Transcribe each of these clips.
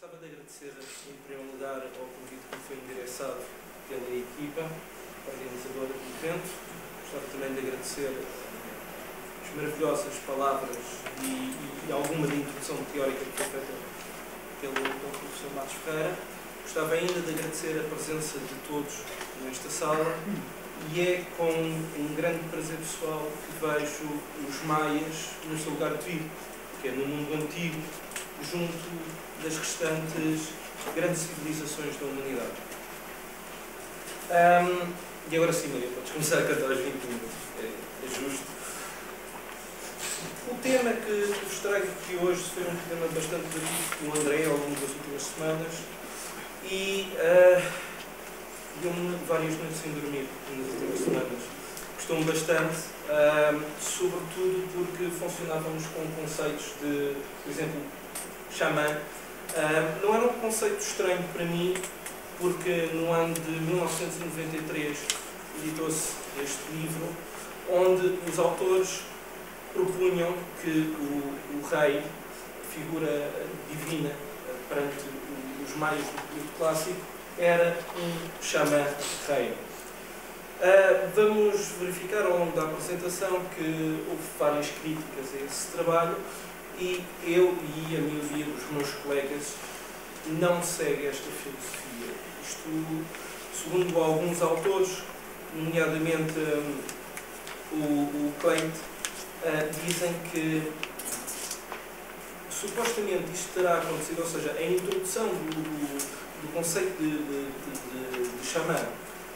Gostava de agradecer, em primeiro lugar, ao convite que me foi endereçado pela equipa organizadora do evento. Gostava também de agradecer as maravilhosas palavras e alguma da introdução teórica que foi feita pelo professor Matos Ferreira. Gostava ainda de agradecer a presença de todos nesta sala e é com um grande prazer pessoal que vejo os maias no seu lugar devido, que é no mundo antigo, junto das restantes grandes civilizações da humanidade. E agora sim, Maria, podes começar a cantar aos 20 minutos. É justo. O tema que vos trago aqui hoje foi um tema bastante debatido com o André ao longo das últimas semanas e deu-me várias noites sem dormir nas últimas semanas. Gostou-me bastante, sobretudo porque funcionávamos com conceitos de, por exemplo, xamã. Não era um conceito estranho para mim, porque no ano de 1993 editou-se este livro, onde os autores propunham que o rei, figura divina perante os maias do período clássico, era um xamã rei. Vamos verificar ao longo da apresentação que houve várias críticas a esse trabalho e eu e a maioria dos meus colegas não segue esta filosofia. Isto, segundo alguns autores, nomeadamente o Klein, dizem que supostamente isto terá acontecido, ou seja, a introdução do conceito de xamã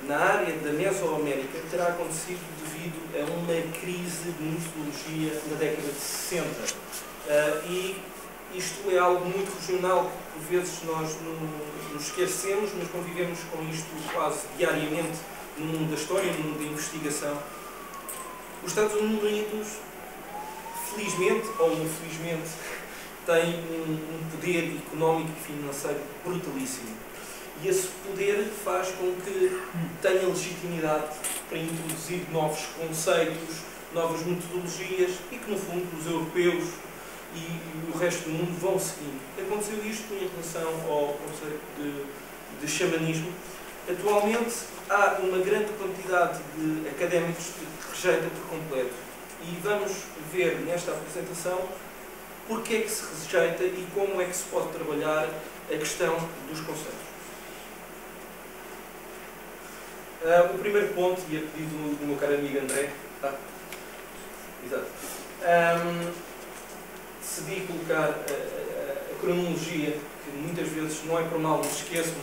na área da Mesoamérica terá acontecido devido a uma crise de mitologia na década de 60. E isto é algo muito regional que por vezes nós nos esquecemos, mas convivemos com isto quase diariamente no mundo da história, no mundo da investigação. Os Estados Unidos, felizmente ou infelizmente, têm um poder económico e financeiro brutalíssimo. E esse poder faz com que tenha legitimidade para introduzir novos conceitos, novas metodologias e que, no fundo, os europeus e o resto do mundo vão seguindo. Aconteceu isto em relação ao conceito de xamanismo. Atualmente há uma grande quantidade de académicos que rejeita por completo. E vamos ver nesta apresentação porque é que se rejeita e como é que se pode trabalhar a questão dos conceitos. O primeiro ponto, e a pedido do meu caro amigo André, exato, decidi colocar a cronologia, que muitas vezes não é por mal, mas esqueço-me,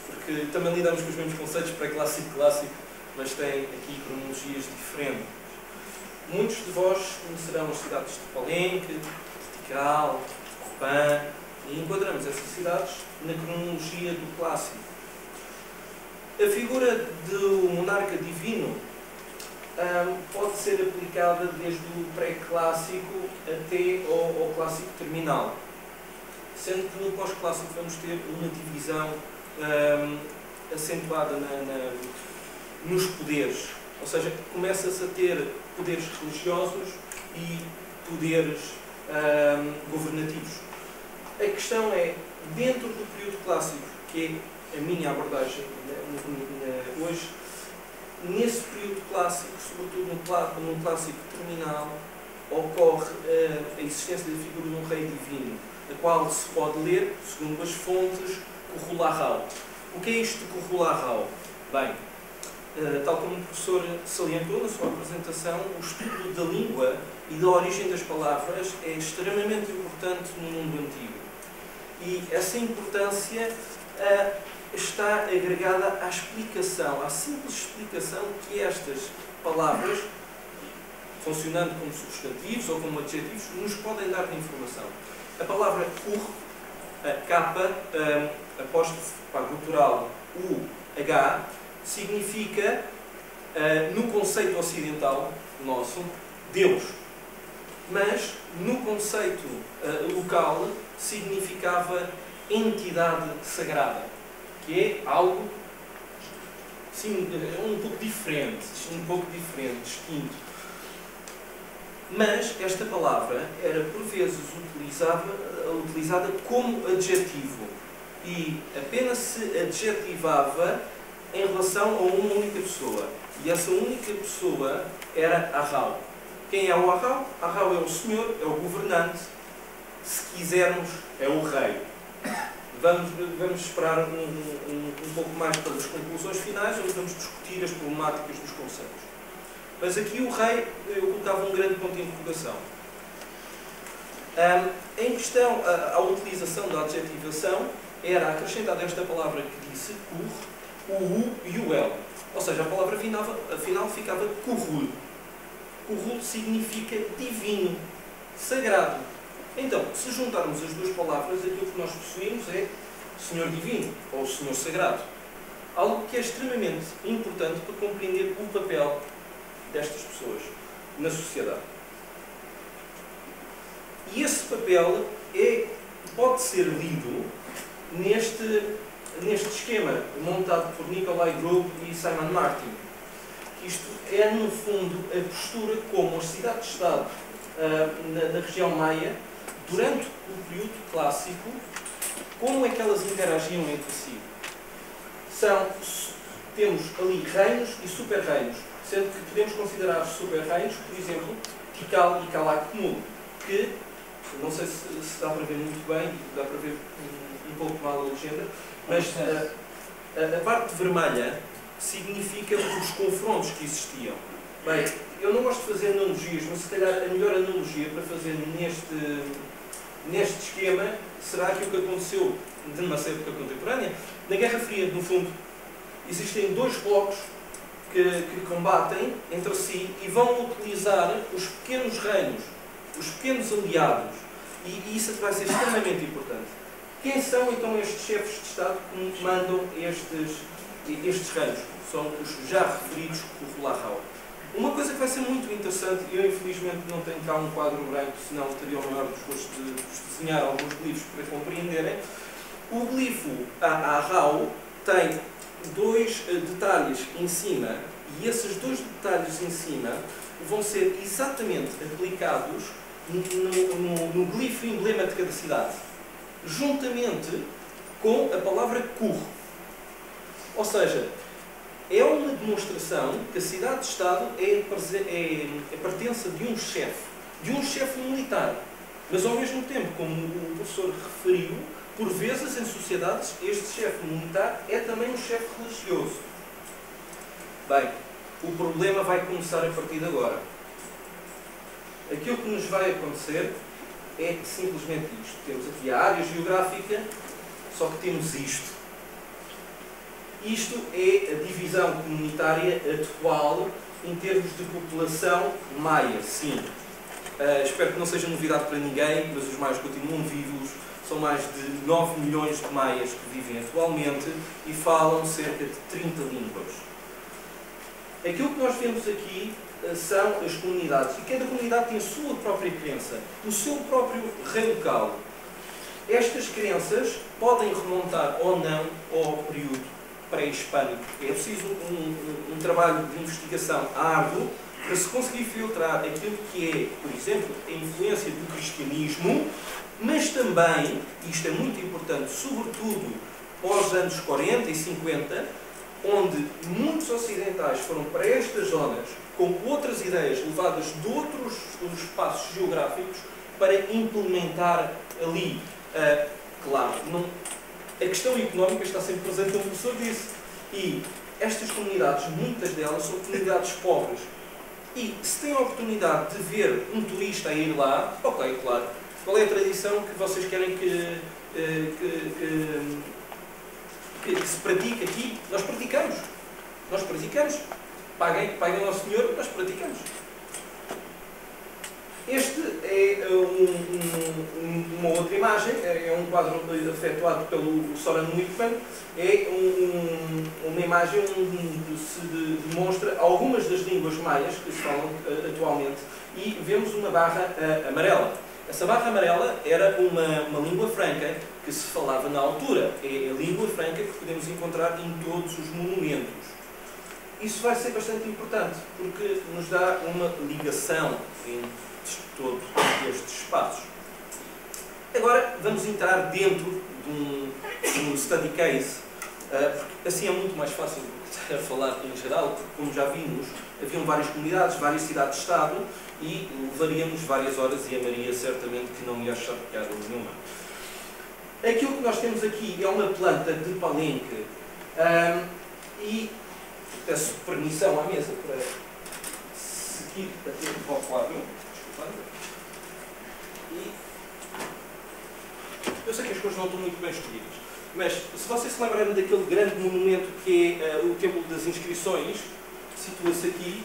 porque também lidamos com os mesmos conceitos pré-clássico e clássico, mas têm aqui cronologias diferentes. Muitos de vós conhecerão as cidades de Palenque, de Tikal, de Copan, e enquadramos essas cidades na cronologia do clássico. A figura do monarca divino pode ser aplicada desde o pré-clássico até ao clássico terminal, sendo que no pós-clássico vamos ter uma divisão acentuada nos poderes, ou seja, começa-se a ter poderes religiosos e poderes governativos. A questão é, dentro do período clássico, que é a minha abordagem hoje, nesse período clássico, sobretudo no clássico terminal, ocorre a existência da figura de um rei divino, a qual se pode ler, segundo as fontes, Cuhuláhau. O que é isto de Cuhuláhau? Bem, tal como o professor salientou na sua apresentação, o estudo da língua e da origem das palavras é extremamente importante no mundo antigo. E essa importância está agregada à explicação, à simples explicação que estas palavras, funcionando como substantivos ou como adjetivos, nos podem dar de informação. A palavra ur, a capa, apóstrofe gutural UH, significa, no conceito ocidental nosso, Deus. Mas, no conceito local, significava entidade sagrada, que é algo sim, um pouco diferente, distinto. Mas esta palavra era por vezes utilizada como adjetivo e apenas se adjetivava em relação a uma única pessoa. E essa única pessoa era Ahau. Quem é o Ahau? Ahau é o senhor, é o governante, se quisermos, é o rei. Vamos esperar um pouco mais pelas conclusões finais, onde vamos discutir as problemáticas dos conceitos. Mas aqui o rei, eu colocava um grande ponto de interrogação. Em questão, a utilização da adjetivação era acrescentada esta palavra que disse kur, o u e o el. Ou seja, a palavra afinal ficava kurul. Kurul significa divino, sagrado. Então, se juntarmos as duas palavras, aquilo que nós possuímos é Senhor Divino, ou Senhor Sagrado. Algo que é extremamente importante para compreender o papel destas pessoas na sociedade. E esse papel pode ser lido neste esquema montado por Nikolai Grob e Simon Martin. Isto é, no fundo, a postura como as cidades-estado na região maia, durante o período clássico, como é que elas interagiam entre si. Temos ali reinos e super-reinos, sendo que podemos considerar super-reinos, por exemplo, Tikal e Calakmul, que, não sei se dá para ver muito bem, dá para ver um pouco mal a legenda, mas a parte vermelha significa os confrontos que existiam. Bem, eu não gosto de fazer analogias, mas se calhar a melhor analogia para fazer neste esquema será aquilo que aconteceu numa época contemporânea. Na Guerra Fria, no fundo, existem dois blocos que combatem entre si e vão utilizar os pequenos reinos, os pequenos aliados. E isso vai ser extremamente importante. Quem são então estes chefes de Estado que comandam estes reinos? São os já referidos Kuhulahau. Uma coisa que vai ser muito interessante, eu infelizmente não tenho cá um quadro branco, senão teria o maior desgosto de desenhar alguns glifos para compreenderem. O glifo Ahau tem dois detalhes em cima, e esses dois detalhes em cima vão ser exatamente aplicados no glifo emblema de cada cidade, juntamente com a palavra Kur. Ou seja, é uma demonstração que a cidade-estado é pertença de um chefe militar. Mas, ao mesmo tempo, como o professor referiu, por vezes, em sociedades, este chefe militar é também um chefe religioso. Bem, o problema vai começar a partir de agora. Aquilo que nos vai acontecer é simplesmente isto. Temos aqui a área geográfica, só que temos isto. Isto é a divisão comunitária atual em termos de população maia, sim. Espero que não seja novidade para ninguém, mas os maias continuam vivos. São mais de 9 milhões de maias que vivem atualmente e falam cerca de 30 línguas. Aquilo que nós vemos aqui são as comunidades, e cada comunidade tem a sua própria crença, o seu próprio rei local. Estas crenças podem remontar ou não ao período pré-hispânico. É preciso um trabalho de investigação árduo para se conseguir filtrar aquilo que é, por exemplo, a influência do cristianismo, mas também, e isto é muito importante, sobretudo pós anos 40 e 50, onde muitos ocidentais foram para estas zonas com outras ideias levadas de outros espaços geográficos para implementar ali, claro, a questão económica está sempre presente, como o professor disse, e estas comunidades, muitas delas, são comunidades pobres. E se tem a oportunidade de ver um turista a ir lá, ok, claro, qual é a tradição que vocês querem que se pratique aqui? Nós praticamos. Nós praticamos. Paguem ao Senhor, nós praticamos. Este é uma outra imagem, é um quadro efetuado pelo Soren Wickman, é uma imagem onde se demonstra algumas das línguas maias que se falam atualmente e vemos uma barra amarela. Essa barra amarela era uma língua franca que se falava na altura, é a língua franca que podemos encontrar em todos os monumentos. isso vai ser bastante importante, porque nos dá uma ligação entre todo estes espaços. Agora, vamos entrar dentro de um study case, porque assim é muito mais fácil do que estar a falar em geral, porque, como já vimos, haviam várias comunidades, várias cidades-estado, e levaríamos várias horas e a Maria certamente que não ia achar piada nenhuma. Aquilo que nós temos aqui é uma planta de palenque, e peço permissão à mesa para seguir até para o quadro. E eu sei que as coisas não estão muito bem escolhidas, mas se vocês se lembrarem daquele grande monumento que é o Templo das Inscrições, situa-se aqui,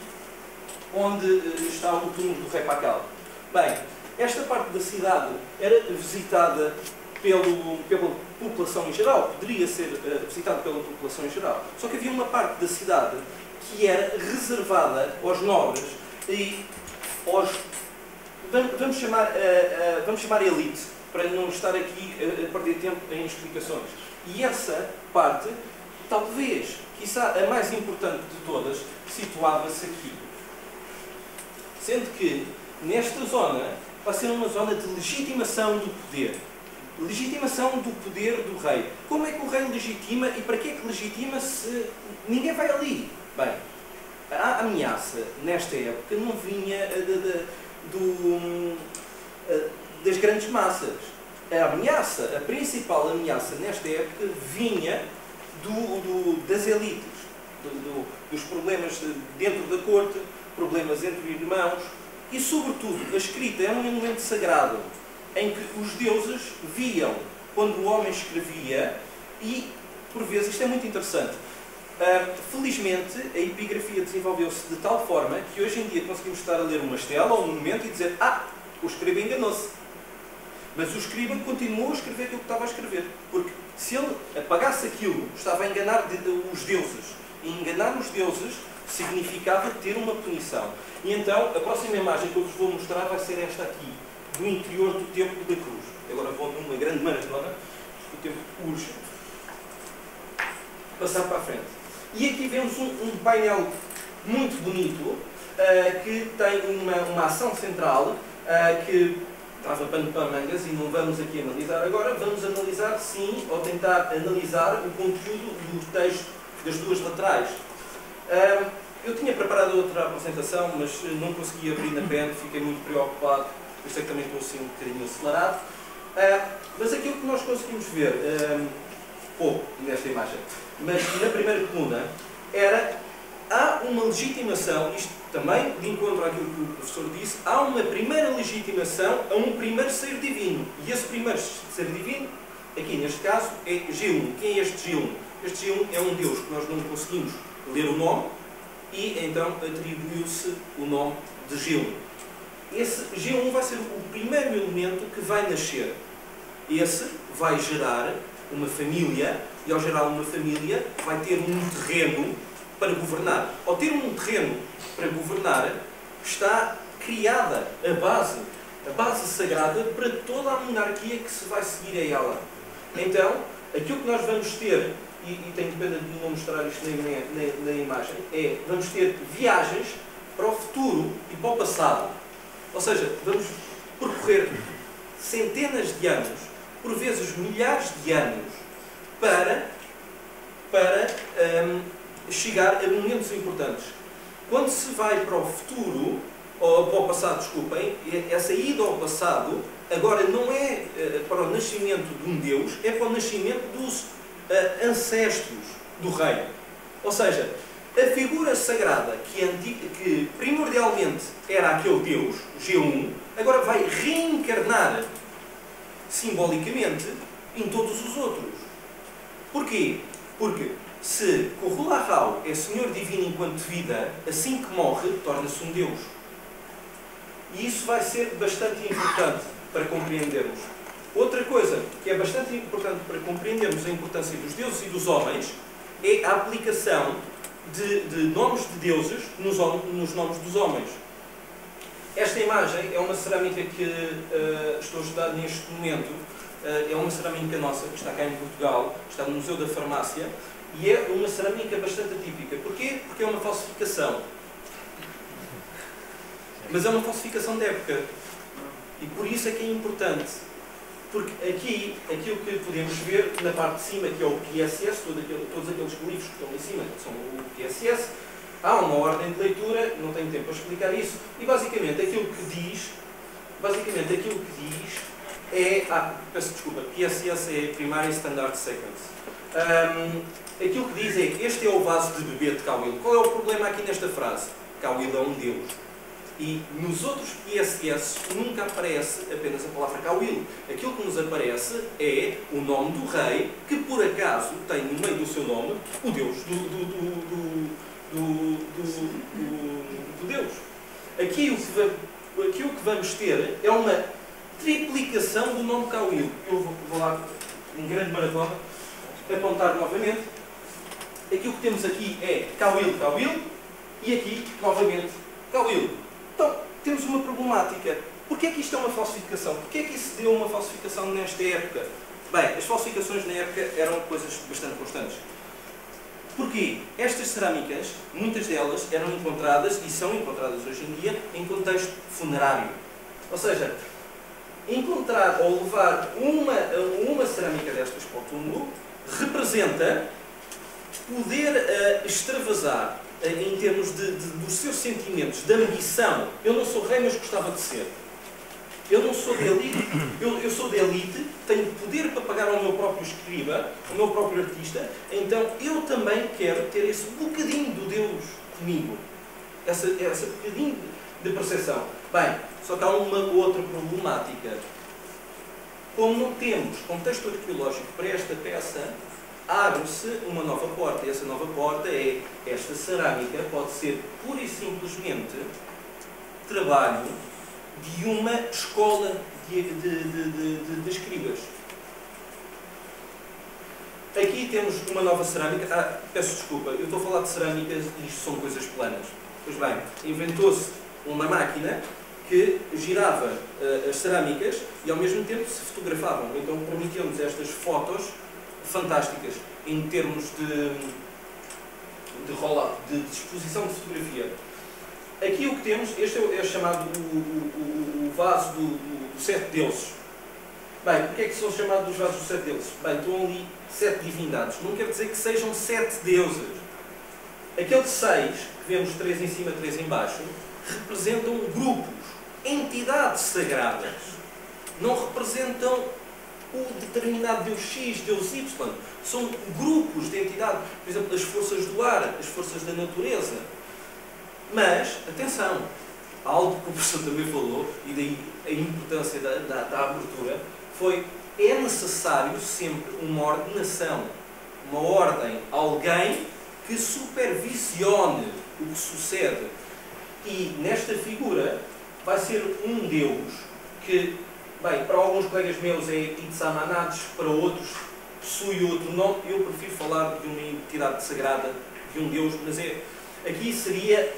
onde está o túmulo do rei Pacal. Bem, esta parte da cidade era visitada pela população em geral, poderia ser visitada pela população em geral, só que havia uma parte da cidade que era reservada aos nobres e aos, vamos chamar elite, para não estar aqui a perder tempo em explicações. E essa parte, talvez, quiçá a mais importante de todas, situava-se aqui. Sendo que, nesta zona, vai ser uma zona de legitimação do poder. Legitimação do poder do rei. Como é que o rei legitima e para que é que legitima se ninguém vai ali? Bem, a ameaça, nesta época, não vinha das grandes massas. A principal ameaça nesta época vinha das elites, dos problemas dentro da corte, problemas entre irmãos e, sobretudo, a escrita é um elemento sagrado em que os deuses viam quando o homem escrevia e, por vezes, isto é muito interessante. Felizmente, a epigrafia desenvolveu-se de tal forma que hoje em dia conseguimos estar a ler uma estela ou um monumento e dizer: o escriba enganou-se. Mas o escriba continuou a escrever aquilo que estava a escrever. Porque se ele apagasse aquilo, estava a enganar os deuses. E enganar os deuses significava ter uma punição. E então, a próxima imagem que eu vos vou mostrar vai ser esta aqui, do interior do Templo da Cruz. Agora vou numa grande maratona, o tempo urge. Passar para a frente. E aqui vemos um painel muito bonito, que tem uma ação central, que estava pano para mangas e não vamos aqui analisar agora. Vamos analisar, sim, ou tentar analisar o conteúdo do texto das duas laterais. Eu tinha preparado outra apresentação, mas não consegui abrir na pen, fiquei muito preocupado. Eu sei que também estou assim um bocadinho acelerado. Mas aquilo que nós conseguimos ver, pouco nesta imagem, mas na primeira coluna, há uma legitimação, isto também de encontro àquilo que o professor disse, há uma primeira legitimação a um primeiro ser divino. E esse primeiro ser divino, aqui neste caso, é G1. Quem é este G1? Este G1 é um deus que nós não conseguimos ler o nome e então atribuiu-se o nome de G1. Esse G1 vai ser o primeiro elemento que vai nascer. Esse vai gerar uma família e, ao gerar uma família, vai ter um terreno para governar. Ao ter um terreno para governar, está criada a base sagrada para toda a monarquia que se vai seguir a ela. Então, aquilo que nós vamos ter, e tenho pena de não mostrar isto na imagem, vamos ter viagens para o futuro e para o passado. Ou seja, vamos percorrer centenas de anos, por vezes milhares de anos, para chegar a momentos importantes. Quando se vai para o futuro, ou para o passado, desculpem, essa ida ao passado, agora não é para o nascimento de um Deus, é para o nascimento dos ancestros do rei. Ou seja, a figura sagrada que primordialmente era aquele Deus, G1, agora vai reencarnar simbolicamente em todos os outros. Porquê? Porque se Kuhula-Rau é Senhor Divino enquanto vida, assim que morre, torna-se um Deus. E isso vai ser bastante importante para compreendermos. Outra coisa que é bastante importante para compreendermos a importância dos deuses e dos homens é a aplicação de nomes de deuses nos nomes dos homens. Esta imagem é uma cerâmica que estou a estudar neste momento. É uma cerâmica nossa, que está cá em Portugal, está no Museu da Farmácia, E é uma cerâmica bastante atípica. Porquê? Porque é uma falsificação. Mas é uma falsificação de época. E por isso é que é importante. Porque aqui, aquilo que podemos ver na parte de cima, que é o PSS, todos aqueles glifos que estão em cima, que são o PSS, há uma ordem de leitura, não tenho tempo para explicar isso, e basicamente aquilo que diz é... peço desculpa, PSS é Primary Standard Sequence. Aquilo que diz é, este é o vaso de bebê de Cauil. Qual é o problema aqui nesta frase? Cauil é um deus. E nos outros PSS nunca aparece apenas a palavra Cauil. Aquilo que nos aparece é o nome do rei, que por acaso tem no meio do seu nome o deus do deus. Aqui o que vamos ter é uma triplicação do nome Cauil. Eu vou lá, em grande maratona, apontar novamente. Aquilo que temos aqui é Cauil, Cauil, e aqui, novamente, Cauil. Então, temos uma problemática. Porquê é que isto é uma falsificação? Porquê é que isso deu uma falsificação nesta época? Bem, as falsificações na época eram coisas bastante constantes. Porquê? Estas cerâmicas, muitas delas eram encontradas, e são encontradas hoje em dia, em contexto funerário. Ou seja, encontrar ou levar uma cerâmica destas para o túmulo representa poder extravasar em termos dos seus sentimentos, de ambição. Eu não sou rei, mas gostava de ser. Eu não sou de elite, eu sou de elite, tenho poder para pagar ao meu próprio escriba, ao meu próprio artista, então eu também quero ter esse bocadinho do Deus comigo. Essa bocadinho de percepção. Bem, só que há uma outra problemática. Como não temos contexto arqueológico para esta peça, abre-se uma nova porta. E essa nova porta é, esta cerâmica pode ser pura e simplesmente trabalho de uma escola de escribas. Aqui temos uma nova cerâmica. Peço desculpa, eu estou a falar de cerâmicas e isto são coisas planas. Pois bem, inventou-se uma máquina que girava as cerâmicas e ao mesmo tempo se fotografavam. Então permitiu-nos estas fotos fantásticas em termos de rollout, de exposição de fotografia. Aqui o que temos, este é chamado o vaso do sete deuses. Bem, o que é que são chamados os vasos dos sete deuses? Bem, estão ali 7 divindades. Não quer dizer que sejam 7 deuses. Aqueles 6, que vemos 3 em cima, 3 em baixo, representam grupos, entidades sagradas. Não representam o determinado Deus X, Deus Y. São grupos de entidade. Por exemplo, as forças do ar, as forças da natureza. Mas, atenção, algo que o professor também falou, e daí a importância da abertura, é necessário sempre uma ordenação, uma ordem, alguém que supervisione o que sucede. E nesta figura vai ser um Deus que, bem, para alguns colegas meus é Itzamanates, para outros possui outro nome. Eu prefiro falar de uma entidade sagrada, de um Deus, mas aqui seria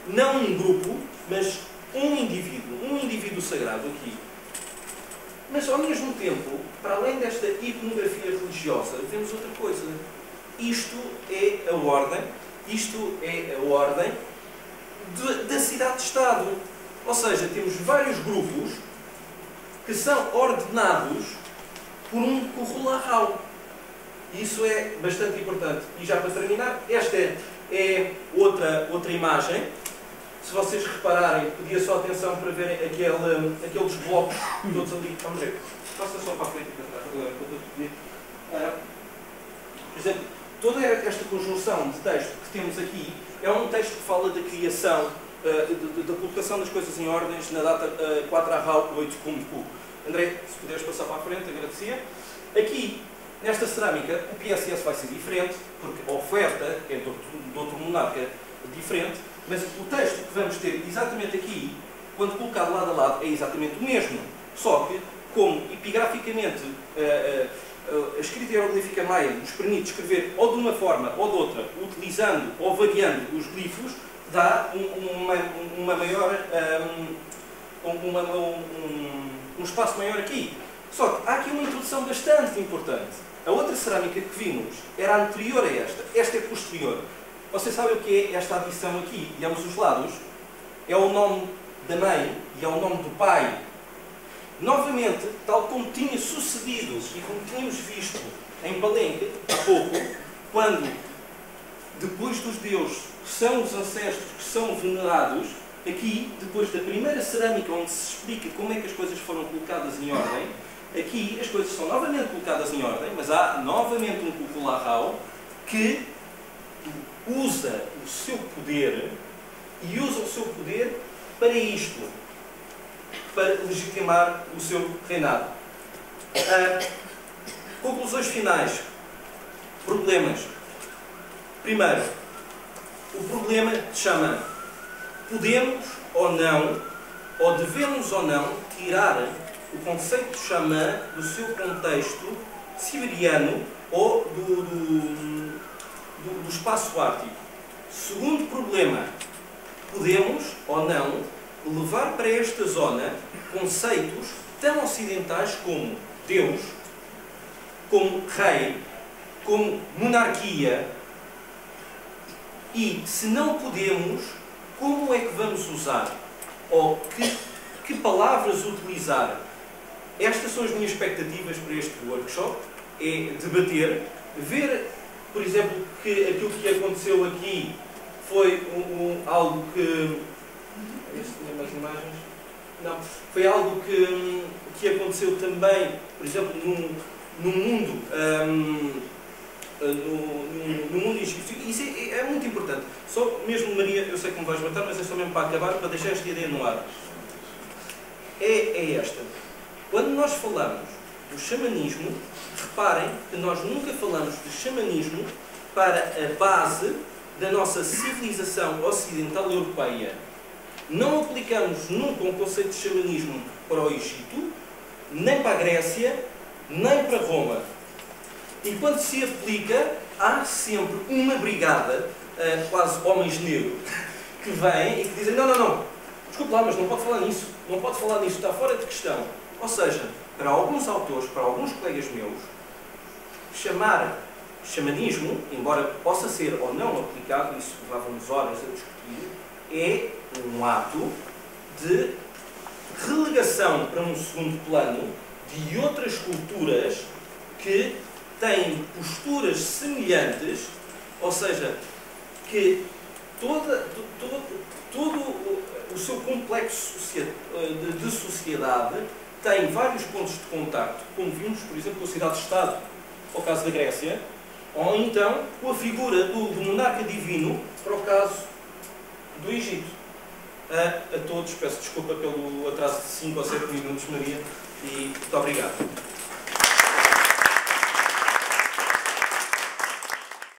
não um grupo, mas um indivíduo sagrado aqui. Mas ao mesmo tempo, para além desta iconografia religiosa, vemos outra coisa. Isto é a ordem da cidade-estado. Ou seja, temos vários grupos que são ordenados por um Kuhularau. Isso é bastante importante. E já para terminar, esta é outra imagem. Se vocês repararem, pedia só atenção para verem aqueles blocos todos ali. Vamos ver. Passa só para a frente e para trás. Por exemplo, toda esta conjunção de texto que temos aqui é um texto que fala da criação, da colocação das coisas em ordens na data 4 Arrau 8 Kumku. André, se puderes passar para a frente, agradecia. Aqui, nesta cerâmica, o PSS vai ser diferente, porque a oferta é de outro monarca diferente, mas o texto que vamos ter exatamente aqui, quando colocado lado a lado, é exatamente o mesmo. Só que, como epigraficamente a escrita hieroglífica maia nos permite escrever ou de uma forma ou de outra, utilizando ou variando os glifos, dá uma maior, um espaço maior aqui. Só que há aqui uma introdução bastante importante. A outra cerâmica que vimos era anterior a esta. Esta é posterior. Vocês sabem o que é esta adição aqui? De ambos os lados. É o nome da mãe e é o nome do pai. Novamente, tal como tinha sucedido e como tínhamos visto em Palenque, há pouco, quando, depois dos deuses, que são os ancestros que são venerados, aqui, depois da primeira cerâmica, onde se explica como é que as coisas foram colocadas em ordem, aqui as coisas são novamente colocadas em ordem, mas há novamente um Kukulahau que usa o seu poder e usa o seu poder para isto, para legitimar o seu reinado. Conclusões finais. Problemas. Primeiro, o problema chama: podemos ou não, ou devemos ou não, tirar o conceito de xamã do seu contexto siberiano ou do espaço ártico. Segundo problema, podemos ou não levar para esta zona conceitos tão ocidentais como Deus, como rei, como monarquia, e se não podemos, como é que vamos usar? Ou que palavras utilizar? Estas são as minhas expectativas para este workshop. É debater, ver, por exemplo, que aquilo que aconteceu aqui foi algo que... Tinha mais imagens? Não. Foi algo que aconteceu também, por exemplo, no mundo... no mundo egípcio. Isso é muito importante. Só mesmo, Maria, eu sei que me vais matar, mas é só mesmo para acabar, para deixar esta ideia no ar. É esta. Quando nós falamos do xamanismo, reparem que nós nunca falamos de xamanismo para a base da nossa civilização ocidental europeia. Não aplicamos nunca um conceito de xamanismo para o Egito, nem para a Grécia, nem para Roma. E quando se aplica, há sempre uma brigada, quase homens negros, que vêm e que dizem: não, desculpe lá, mas não pode falar nisso, está fora de questão. Ou seja, para alguns autores, para alguns colegas meus, chamar xamanismo, embora possa ser ou não aplicado, isso levávamos horas a discutir, é um ato de relegação para um segundo plano de outras culturas que têm posturas semelhantes, ou seja, que todo o seu complexo de sociedade tem vários pontos de contacto, como vimos, por exemplo, com a cidade-estado, ao caso da Grécia, ou então com a figura do monarca divino, para o caso do Egito. A todos, peço desculpa pelo atraso de 5 ou 7 minutos, Maria, e muito obrigado.